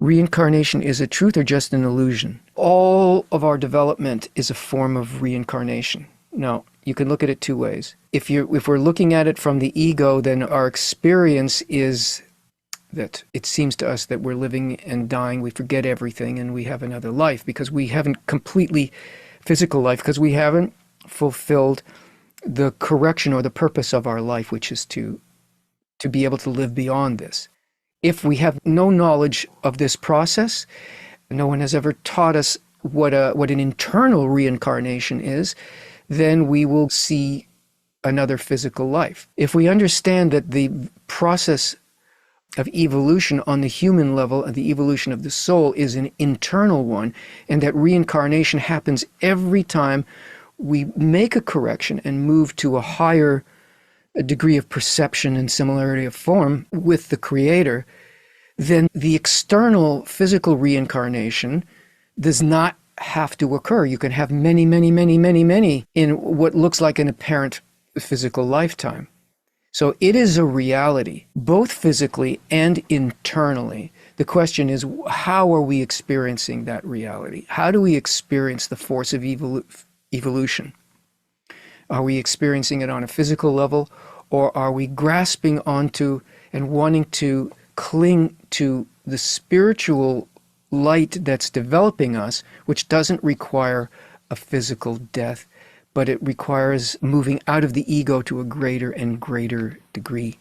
reincarnation is a truth or just an illusion? All of our development is a form of reincarnation. Now, you can look at it two ways. If we're looking at it from the ego, then our experience is that it seems to us that we're living and dying, we forget everything, and we have another life because we haven't completely physical life, because we haven't fulfilled the correction or the purpose of our life, which is to be able to live beyond this. If we have no knowledge of this process, no one has ever taught us what an internal reincarnation is, then we will see another physical life. If we understand that the process of evolution on the human level and the evolution of the soul is an internal one, and that reincarnation happens every time we make a correction and move to a higher degree of perception and similarity of form with the Creator, then the external physical reincarnation does not have to occur. You can have many, many, many, many, many in what looks like an apparent physical lifetime. So it is a reality, both physically and internally. The question is, how are we experiencing that reality? How do we experience the force of evolution? Are we experiencing it on a physical level, or are we grasping onto and wanting to cling to the spiritual light that's developing us, which doesn't require a physical death, but it requires moving out of the ego to a greater and greater degree?